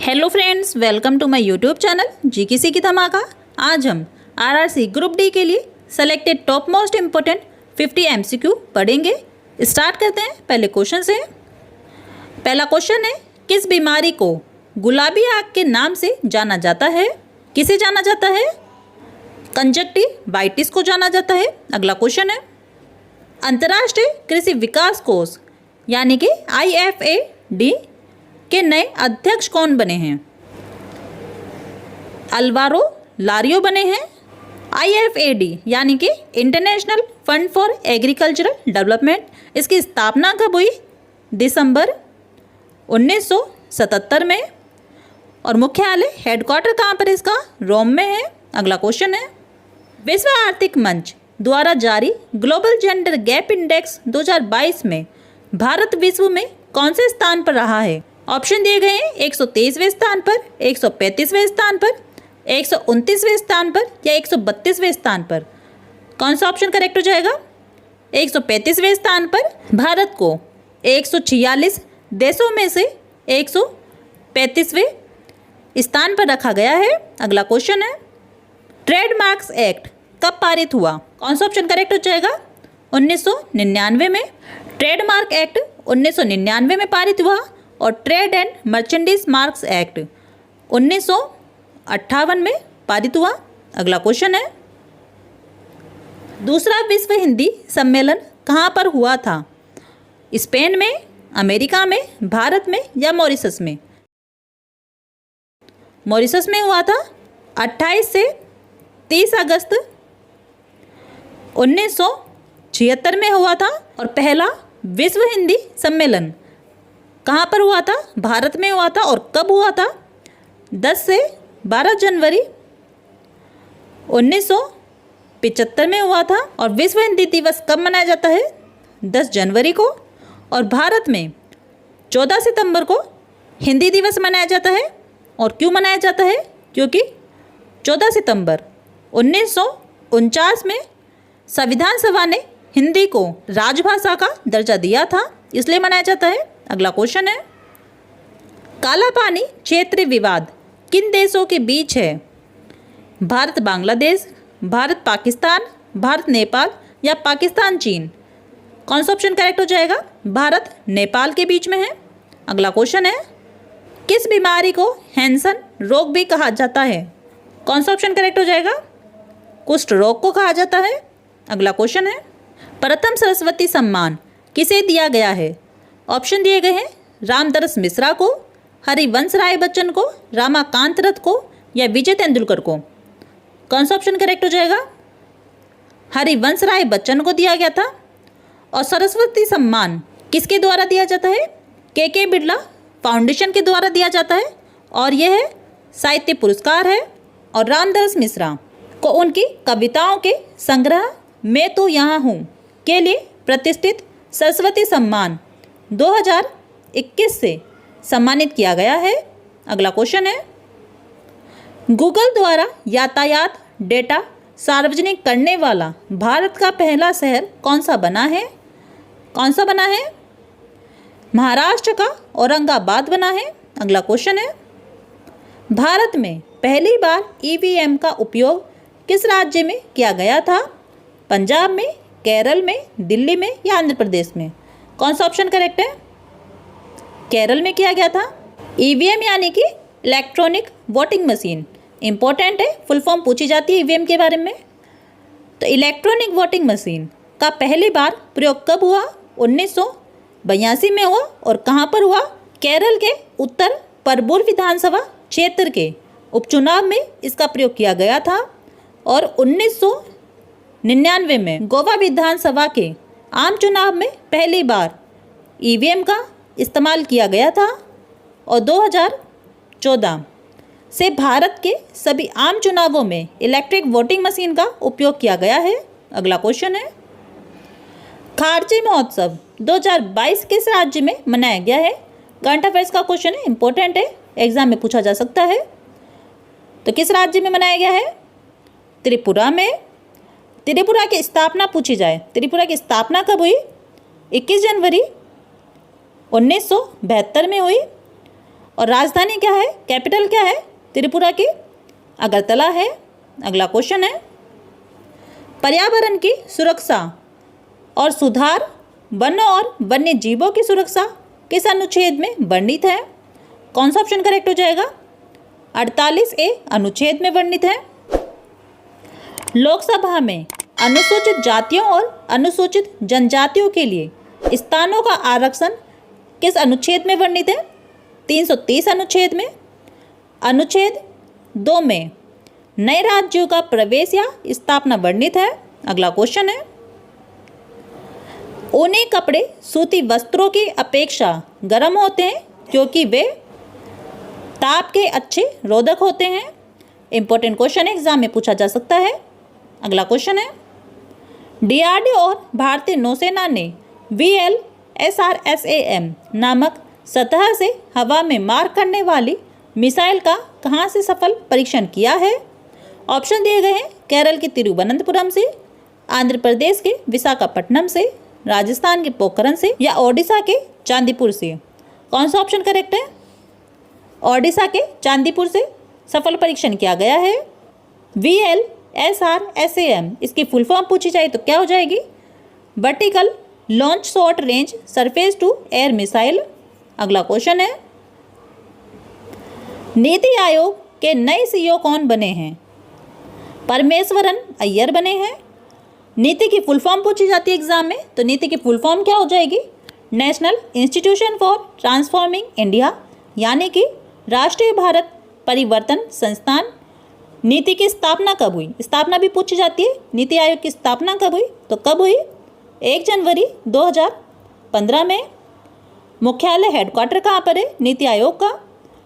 Hello friends, welcome to my YouTube channel GKC की धमाका। आज हम आरआरसी ग्रुप डी के लिए selected top most important 50 MCQ पढ़ेंगे। स्टार्ट करते हैं पहले क्वेश्चन से। पहला क्वेश्चन है, किस बीमारी को गुलाबी आग के नाम से जाना जाता है? किसे जाना जाता है? कंजक्टिवाइटिस को जाना जाता है। अगला क्वेश्चन है, अंतर्राष्ट्रीय कृषि विकास कोष यानी कि IFAD के नए अध्यक्ष कौन बने हैं? अल्वारो लारियो बने हैं। IFAD यानी कि international fund for agricultural development, इसकी स्थापना कब हुई? दिसंबर 1977 में। और मुख्यालय हेडक्वार्टर कहाँ पर इसका? रोम में है। अगला क्वेश्चन है, विश्व आर्थिक मंच द्वारा जारी ग्लोबल जेंडर गैप इंडेक्स 2022 में भारत विश्व में कौन से स्थान पर रहा है? ऑप्शन दिए गए हैं 123वें स्थान पर, 135वें स्थान पर, 129वें स्थान पर या 132वें स्थान पर। कौन सा ऑप्शन करेक्ट हो जाएगा? 135वें स्थान पर भारत को 146 देशों में से 135वें स्थान पर रखा गया है। अगला क्वेश्चन है, ट्रेडमार्क्स एक्ट कब पारित हुआ? कौन सा ऑप्शन करेक्ट हो जाएगा? 1999 में। ट्रेडमार्क एक्ट 1999 में पारित हुआ और trade and merchandise marks act 1958 में पारित हुआ। अगला क्वेश्चन है, दूसरा विश्व हिंदी सम्मेलन कहाँ पर हुआ था? स्पेन में, अमेरिका में, भारत में या मॉरिशस में? मॉरिशस में हुआ था। 28 से 30 अगस्त 1976 में हुआ था। और पहला विश्व हिंदी सम्मेलन कहाँ पर हुआ था? भारत में हुआ था। और कब हुआ था? 10 से 12 जनवरी 1975 में हुआ था। और विश्व हिंदी दिवस कब मनाया जाता है? 10 जनवरी को। और भारत में 14 सितंबर को हिंदी दिवस मनाया जाता है। और क्यों मनाया जाता है? क्योंकि 14 सितंबर 1949 में संविधान सभा ने हिंदी को राजभाषा का दर्जा दिया था, इसलिए मनाया जाता है। अगला क्वेश्चन है, काला पानी क्षेत्रीय विवाद किन देशों के बीच है? भारत बांग्लादेश, भारत पाकिस्तान, भारत नेपाल या पाकिस्तान चीन? कौन सा ऑप्शन करेक्ट हो जाएगा? भारत नेपाल के बीच में है। अगला क्वेश्चन है, किस बीमारी को हैंसन रोग भी कहा जाता है? कौन सा ऑप्शन करेक्ट हो जाएगा? कुष्ठ रोग को कहा जाता है। अगला क्वेश्चन है, प्रथम सरस्वती सम्मान किसे दिया गया है? ऑप्शन दिए गए हैं रामदरस मिश्रा को, हरिवंश राय बच्चन को, रामाकांत रथ को या विजय तेंदुलकर को? कौन सा ऑप्शन करेक्ट हो जाएगा? हरिवंश राय बच्चन को दिया गया था। और सरस्वती सम्मान किसके द्वारा दिया जाता है? के बिरला फाउंडेशन के द्वारा दिया जाता है। और यह साहित्य पुरस्कार है। और रामदरस मिश्रा को उनकी कविताओं के संग्रह मैं तो यहाँ हूँ के लिए प्रतिष्ठित सरस्वती सम्मान 2021 से सम्मानित किया गया है। अगला क्वेश्चन है, गूगल द्वारा यातायात डेटा सार्वजनिक करने वाला भारत का पहला शहर कौन सा बना है? कौन सा बना है? महाराष्ट्र का औरंगाबाद बना है। अगला क्वेश्चन है, भारत में पहली बार EVM का उपयोग किस राज्य में किया गया था? पंजाब में, केरल में, दिल्ली में या आंध्र प्रदेश में? कौन सा ऑप्शन करेक्ट है? केरल में किया गया था। EVM यानी कि इलेक्ट्रॉनिक वोटिंग मशीन, इंपॉर्टेंट है, फुल फॉर्म पूछी जाती है EVM के बारे में। तो इलेक्ट्रॉनिक वोटिंग मशीन का पहली बार प्रयोग कब हुआ? 1982 में हुआ। और कहाँ पर हुआ? केरल के उत्तर परबूर विधानसभा क्षेत्र के उपचुनाव में इसका प्रयोग किया गया था। और 1999 में गोवा विधानसभा के आम चुनाव में पहली बार EVM का इस्तेमाल किया गया था। और 2014 से भारत के सभी आम चुनावों में इलेक्ट्रिक वोटिंग मशीन का उपयोग किया गया है। अगला क्वेश्चन है, खारची महोत्सव 2022 किस राज्य में मनाया गया है? करंट अफेयर्स का क्वेश्चन है, इंपॉर्टेंट है, एग्जाम में पूछा जा सकता है। तो किस राज्य में मनाया गया है? त्रिपुरा में। त्रिपुरा की स्थापना पूछी जाए, त्रिपुरा की स्थापना कब हुई? 21 जनवरी 1972 में हुई। और राजधानी क्या है, कैपिटल क्या है त्रिपुरा की? अगरतला है। अगला क्वेश्चन है, पर्यावरण की सुरक्षा और सुधार वन और वन्य जीवों की सुरक्षा किस अनुच्छेद में वर्णित है? कौन सा ऑप्शन करेक्ट हो जाएगा? 48A अनुच्छेद में वर्णित है। लोकसभा में अनुसूचित जातियों और अनुसूचित जनजातियों के लिए स्थानों का आरक्षण किस अनुच्छेद में वर्णित है? 330 अनुच्छेद में। अनुच्छेद 2 में नए राज्यों का प्रवेश या स्थापना वर्णित है। अगला क्वेश्चन है, ऊनी कपड़े सूती वस्त्रों की अपेक्षा गर्म होते हैं क्योंकि वे ताप के अच्छे रोधक होते हैं। इंपॉर्टेंट क्वेश्चन एग्जाम में पूछा जा सकता है। अगला क्वेश्चन है, DRDO और भारतीय नौसेना ने VLSRSAM नामक सतह से हवा में मार करने वाली मिसाइल का कहाँ से सफल परीक्षण किया है? ऑप्शन दिए गए हैं, केरल के तिरुवनंतपुरम से, आंध्र प्रदेश के विशाखापट्टनम से, राजस्थान के पोखरन से या ओडिशा के चांदीपुर से। कौन सा ऑप्शन करेक्ट है? ओडिशा के चांदीपुर से सफल परीक्षण किया गया है। VLSRSAM इसकी फुल फॉर्म पूछी जाए तो क्या हो जाएगी? Vertical launch short range surface to air missile. अगला क्वेश्चन है, नीति आयोग के नए CEO कौन बने हैं? परमेश्वरन अय्यर बने हैं। नीति की फुल फॉर्म पूछी जाती है एग्जाम में, तो नीति की फुल फॉर्म क्या हो जाएगी? National institution for transforming India, यानी कि राष्ट्रीय भारत परिवर्तन संस्थान। नीति की स्थापना कब हुई? स्थापना भी पूछी जाती है। नीति आयोग की स्थापना कब हुई? तो कब हुई? 1 जनवरी 2015 में। मुख्यालय हेडक्वार्टर कहाँ पर है नीति आयोग का?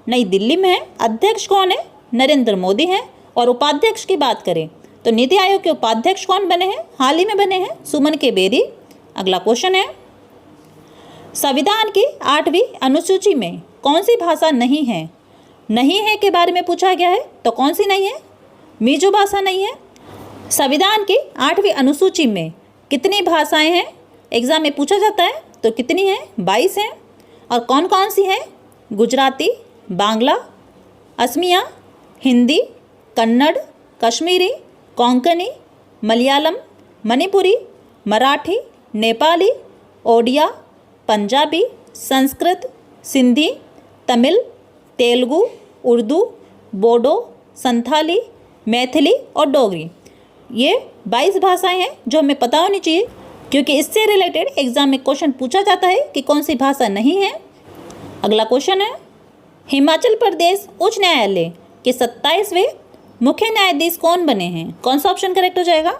नई दिल्ली में है। अध्यक्ष कौन है? नरेंद्र मोदी हैं। और उपाध्यक्ष की बात करें तो नीति आयोग के उपाध्यक्ष कौन बने हैं? हाल ही में बने हैं, सुमन के बेरी। अगला क्वेश्चन है, संविधान की 8वीं अनुसूची में कौन सी भाषा नहीं है? नहीं है के बारे में पूछा गया है, तो कौन सी नहीं है? मिजो भाषा नहीं है। संविधान की 8वीं अनुसूची में कितनी भाषाएं हैं? एग्जाम में पूछा जाता है, तो कितनी हैं? 22 हैं। और कौन कौन सी हैं? गुजराती, बांग्ला, असमिया, हिंदी, कन्नड़, कश्मीरी, कोंकणी, मलयालम, मणिपुरी, मराठी, नेपाली, ओडिया, पंजाबी, संस्कृत, सिंधी, तमिल, तेलुगु, उर्दू, बोडो, संथाली, मैथिली और डोगरी। ये 22 भाषाएं हैं जो हमें पता होनी चाहिए, क्योंकि इससे रिलेटेड एग्जाम में क्वेश्चन पूछा जाता है कि कौन सी भाषा नहीं है। अगला क्वेश्चन है, हिमाचल प्रदेश उच्च न्यायालय के 27वें मुख्य न्यायाधीश कौन बने हैं? कौन सा ऑप्शन करेक्ट हो जाएगा?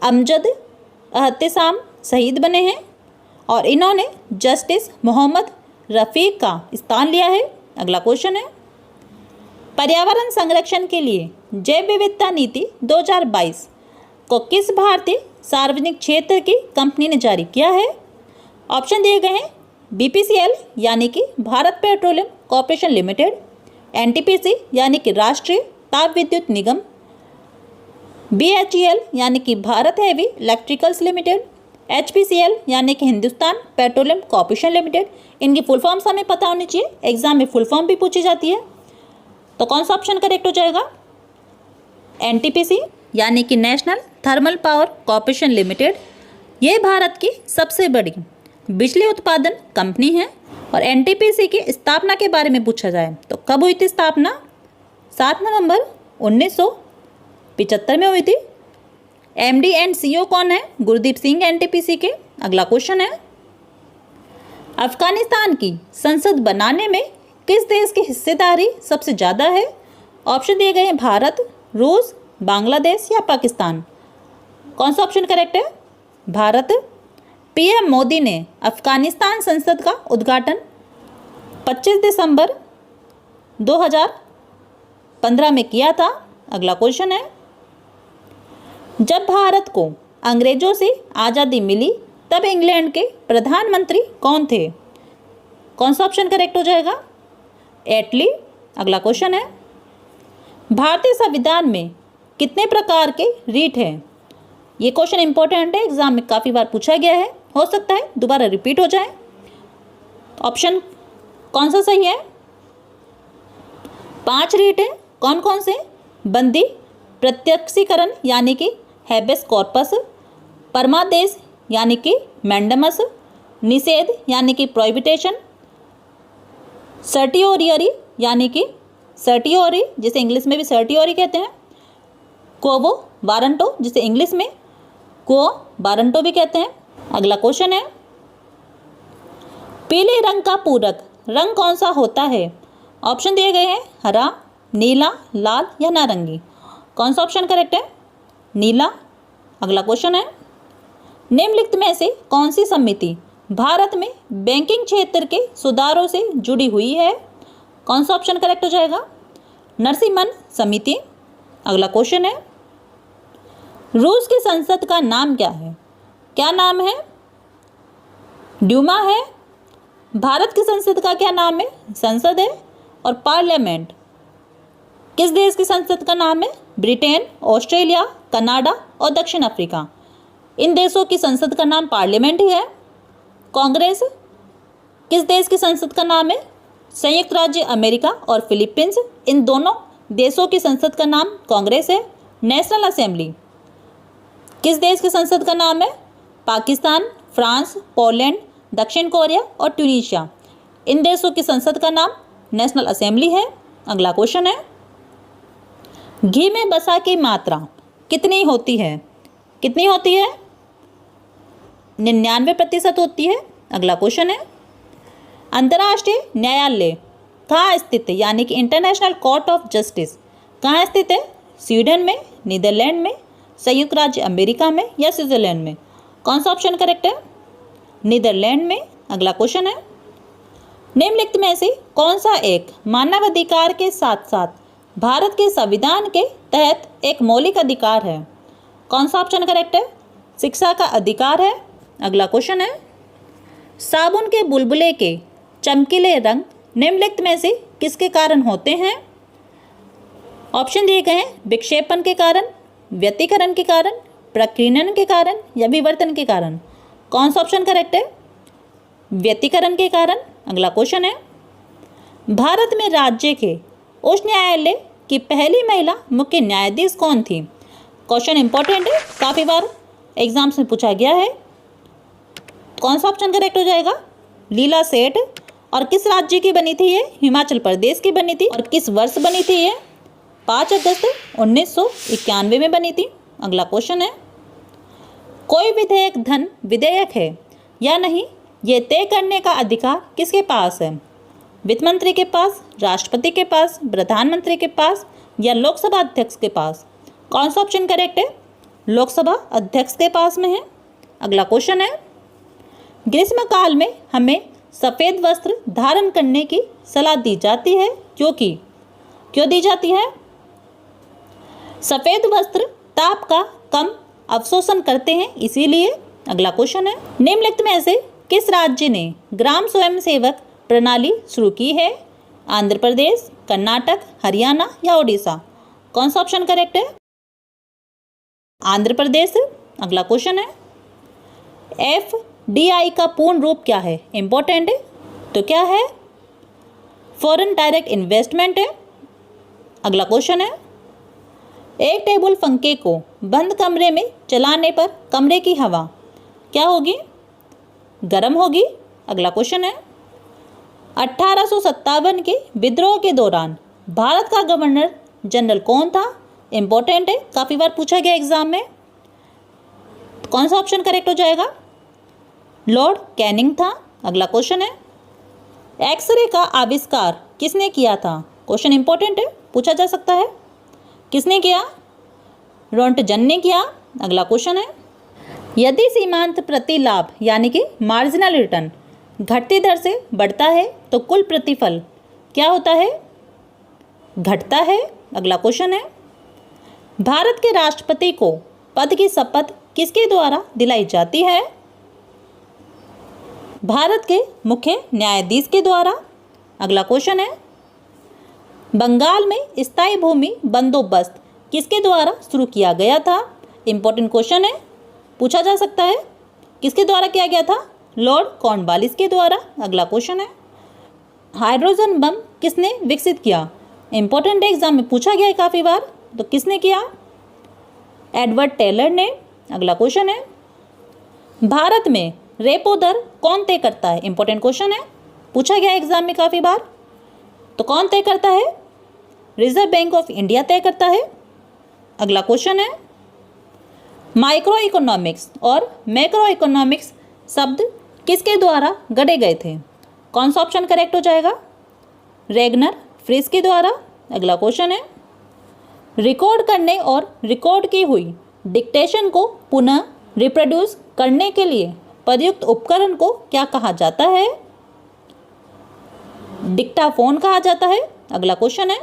अमजद एहतेशाम शहीद बने हैं और इन्होंने जस्टिस मोहम्मद रफ़ीक का स्थान लिया है। अगला क्वेश्चन है, पर्यावरण संरक्षण के लिए जैव विविधता नीति 2022 को किस भारतीय सार्वजनिक क्षेत्र की कंपनी ने जारी किया है? ऑप्शन दिए गए हैं, BPCL यानी कि Bharat petroleum corporation limited, NTPC यानी कि राष्ट्रीय ताप विद्युत निगम, BHEL यानी कि Bharat heavy electricals limited, HPCL यानी कि हिंदुस्तान पेट्रोलियम कॉर्पोरेशन लिमिटेड। इनकी फुल फॉर्म्स हमें पता होनी चाहिए, एग्जाम में फुल फॉर्म भी पूछी जाती है। तो कौन सा ऑप्शन करेक्ट हो जाएगा? NTPC यानी कि national thermal power corporation limited. ये भारत की सबसे बड़ी बिजली उत्पादन कंपनी है। और NTPC की स्थापना के बारे में पूछा जाए तो कब हुई थी स्थापना? 7 नवंबर 1975 में हुई थी। MD एंड CEO कौन है? गुरदीप सिंह NTPC के। अगला क्वेश्चन है, अफगानिस्तान की संसद बनाने में किस देश की हिस्सेदारी सबसे ज़्यादा है? ऑप्शन दिए गए हैं, भारत, रूस, बांग्लादेश या पाकिस्तान। कौन सा ऑप्शन करेक्ट है? भारत। PM मोदी ने अफगानिस्तान संसद का उद्घाटन 25 दिसंबर 2015 में किया था। अगला क्वेश्चन है, जब भारत को अंग्रेजों से आज़ादी मिली तब इंग्लैंड के प्रधानमंत्री कौन थे? कौन सा ऑप्शन करेक्ट हो जाएगा? एटली। अगला क्वेश्चन है, भारतीय संविधान में कितने प्रकार के रीट हैं? ये क्वेश्चन इंपॉर्टेंट है, एग्जाम में काफ़ी बार पूछा गया है, हो सकता है दोबारा रिपीट हो जाए। ऑप्शन कौन सा सही है? 5 रीट हैं कौन कौन से? बंदी प्रत्यक्षीकरण यानी कि हैबेस कॉर्पस, परमादेश यानी कि मैंडमस, निषेध यानी कि प्रोहिबिटेशन, सर्टियोरियरी यानी कि सर्टियोरी जिसे इंग्लिश में भी सर्टियोरी कहते हैं, कोवो वारंटो जिसे इंग्लिश में को वारंटो भी कहते हैं। अगला क्वेश्चन है, पीले रंग का पूरक रंग कौन सा होता है? ऑप्शन दिए गए हैं हरा, नीला, लाल या नारंगी। कौन सा ऑप्शन करेक्ट है? नीला। अगला क्वेश्चन है, निम्नलिखित में से कौन सी समिति भारत में बैंकिंग क्षेत्र के सुधारों से जुड़ी हुई है? कौन सा ऑप्शन करेक्ट हो जाएगा? नरसिम्हन समिति। अगला क्वेश्चन है, रूस की संसद का नाम क्या है? क्या नाम है? ड्यूमा है। भारत की संसद का क्या नाम है? संसद है। और पार्लियामेंट किस देश की संसद का नाम है? ब्रिटेन, ऑस्ट्रेलिया, कनाडा और दक्षिण अफ्रीका। इन देशों की संसद का नाम पार्लियामेंट ही है। कांग्रेस किस देश की संसद का नाम है? संयुक्त राज्य अमेरिका और फिलीपींस। इन दोनों देशों की संसद का नाम कांग्रेस है। नेशनल असेंबली किस देश की संसद का नाम है? पाकिस्तान, फ्रांस, पोलैंड, दक्षिण कोरिया और ट्यूनीशिया। इन देशों की संसद का नाम नेशनल असेंबली है। अगला क्वेश्चन है, घी में वसा की मात्रा कितनी होती है? कितनी होती है? 99% होती है। अगला क्वेश्चन है, अंतर्राष्ट्रीय न्यायालय कहाँ स्थित है यानी कि इंटरनेशनल कोर्ट ऑफ जस्टिस कहाँ स्थित है? स्वीडन में, नीदरलैंड में, संयुक्त राज्य अमेरिका में या स्विट्जरलैंड में। कौन सा ऑप्शन करेक्ट है? नीदरलैंड में। अगला क्वेश्चन है, निम्नलिखित में से कौन सा एक मानवाधिकार के साथ साथ भारत के संविधान के तहत एक मौलिक अधिकार है? कौन सा ऑप्शन करेक्ट है? शिक्षा का अधिकार है। अगला क्वेश्चन है, साबुन के बुलबुले के चमकीले रंग निम्नलिखित में से किसके कारण होते हैं? ऑप्शन दिए गए हैं विक्षेपण के कारण, व्यतिकरण के कारण, प्रकीर्णन के कारण या विवर्तन के कारण। कौन सा ऑप्शन करेक्ट है? व्यतिकरण के कारण। अगला क्वेश्चन है, भारत में राज्य के उच्च न्यायालय की पहली महिला मुख्य न्यायाधीश कौन थी? क्वेश्चन इंपॉर्टेंट है, काफ़ी बार एग्जाम्स में पूछा गया है। कौन सा ऑप्शन करेक्ट हो जाएगा? लीला सेठ। और किस राज्य की बनी थी ये? हिमाचल प्रदेश की बनी थी। और किस वर्ष बनी थी ये? 5 अगस्त 1991 में बनी थी। अगला क्वेश्चन है, कोई विधेयक धन विधेयक है या नहीं ये तय करने का अधिकार किसके पास है? वित्त मंत्री के पास, राष्ट्रपति के पास, प्रधानमंत्री के पास या लोकसभा अध्यक्ष के पास। कौन सा ऑप्शन करेक्ट है? लोकसभा अध्यक्ष के पास में है। अगला क्वेश्चन है, ग्रीष्म काल में हमें सफ़ेद वस्त्र धारण करने की सलाह दी जाती है क्योंकि क्यों दी जाती है? सफ़ेद वस्त्र ताप का कम अवशोषण करते हैं इसीलिए। अगला क्वेश्चन है, निम्नलिखित में से किस राज्य ने ग्राम स्वयं सेवक प्रणाली शुरू की है? आंध्र प्रदेश, कर्नाटक, हरियाणा या उड़ीसा। कौन सा ऑप्शन करेक्ट है? आंध्र प्रदेश। अगला क्वेश्चन है, FDI का पूर्ण रूप क्या है? इंपॉर्टेंट है, तो क्या है? फॉरेन डायरेक्ट इन्वेस्टमेंट है। अगला क्वेश्चन है, एक टेबल पंखे को बंद कमरे में चलाने पर कमरे की हवा क्या होगी? गर्म होगी। अगला क्वेश्चन है, 1857 के विद्रोह के दौरान भारत का गवर्नर जनरल कौन था? इंपॉर्टेंट है, काफ़ी बार पूछा गया एग्जाम में। कौन सा ऑप्शन करेक्ट हो जाएगा? लॉर्ड कैनिंग था। अगला क्वेश्चन है, एक्सरे का आविष्कार किसने किया था? क्वेश्चन इंपॉर्टेंट है, पूछा जा सकता है। किसने किया? रोंटजन ने किया। अगला क्वेश्चन है, यदि सीमांत प्रतिलाभ यानी कि मार्जिनल रिटर्न घटती दर से बढ़ता है तो कुल प्रतिफल क्या होता है? घटता है। अगला क्वेश्चन है, भारत के राष्ट्रपति को पद की शपथ किसके द्वारा दिलाई जाती है? भारत के मुख्य न्यायाधीश के द्वारा। अगला क्वेश्चन है, बंगाल में स्थायी भूमि बंदोबस्त किसके द्वारा शुरू किया गया था? इंपॉर्टेंट क्वेश्चन है, पूछा जा सकता है। किसके द्वारा किया गया था? लॉर्ड कॉर्नवालिस के द्वारा। अगला क्वेश्चन है, हाइड्रोजन बम किसने विकसित किया? इम्पोर्टेंट एग्जाम में पूछा गया है काफ़ी बार, तो किसने किया? एडवर्ड टेलर ने। अगला क्वेश्चन है, भारत में रेपो दर कौन तय करता है? इंपॉर्टेंट क्वेश्चन है, पूछा गया एग्जाम में काफ़ी बार। तो कौन तय करता है? रिजर्व बैंक ऑफ इंडिया तय करता है। अगला क्वेश्चन है, माइक्रो इकोनॉमिक्स और मैक्रो इकोनॉमिक्स शब्द किसके द्वारा गढ़े गए थे? कौन सा ऑप्शन करेक्ट हो जाएगा? रेगनर फ्रिस के द्वारा। अगला क्वेश्चन है, रिकॉर्ड करने और रिकॉर्ड की हुई डिक्टेशन को पुनः रिप्रोड्यूस करने के लिए प्रयुक्त उपकरण को क्या कहा जाता है? डिक्टाफोन कहा जाता है। अगला क्वेश्चन है,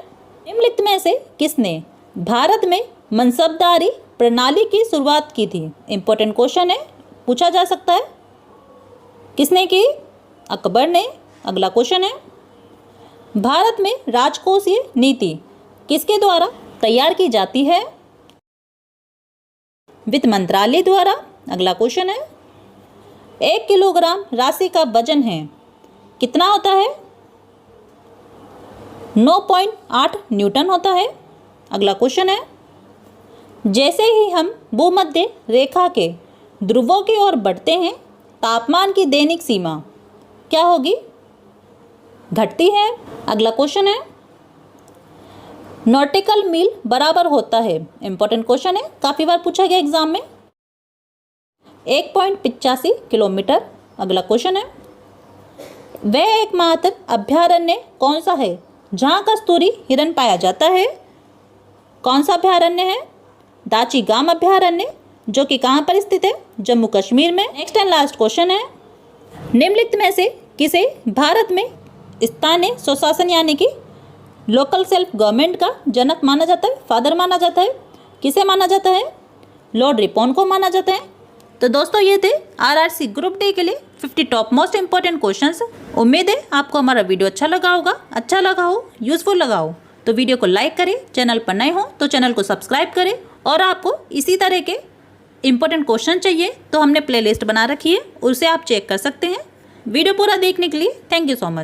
निम्नलिखित में से किसने भारत में मनसबदारी प्रणाली की शुरुआत की थी? इंपॉर्टेंट क्वेश्चन है, पूछा जा सकता है। किसने की? अकबर ने। अगला क्वेश्चन है, भारत में राजकोषीय नीति किसके द्वारा तैयार की जाती है? वित्त मंत्रालय द्वारा। अगला क्वेश्चन है, 1 किलोग्राम राशि का वजन है कितना होता है? 9.8 न्यूटन होता है। अगला क्वेश्चन है, जैसे ही हम भूमध्य रेखा के ध्रुवों की ओर बढ़ते हैं तापमान की दैनिक सीमा क्या होगी? घटती है। अगला क्वेश्चन है, नॉटिकल मील बराबर होता है? इंपॉर्टेंट क्वेश्चन है, काफ़ी बार पूछा गया एग्जाम में। 1.85 किलोमीटर। अगला क्वेश्चन है, वह एकमात्र अभयारण्य कौन सा है जहाँ कस्तूरी हिरण पाया जाता है? कौन सा अभयारण्य है? दाचीगाम अभयारण्य, जो कि कहाँ पर स्थित है? जम्मू कश्मीर में। नेक्स्ट एंड लास्ट क्वेश्चन है, निम्नलिखित में से किसे भारत में स्थानीय स्वशासन यानी कि लोकल सेल्फ गवर्नमेंट का जनक माना जाता है, फादर माना जाता है? किसे माना जाता है? लॉर्ड रिपॉन को माना जाता है। तो दोस्तों ये थे आरआरसी ग्रुप डी के लिए 50 टॉप मोस्ट इंपॉर्टेंट क्वेश्चंस। उम्मीद है आपको हमारा वीडियो अच्छा लगा होगा। अच्छा लगा हो, यूजफुल लगा हो तो वीडियो को लाइक करें, चैनल पर नए हो तो चैनल को सब्सक्राइब करें। और आपको इसी तरह के इंपॉर्टेंट क्वेश्चन चाहिए तो हमने प्लेलिस्ट बना रखी है, उसे आप चेक कर सकते हैं। वीडियो पूरा देखने के लिए थैंक यू सो मच।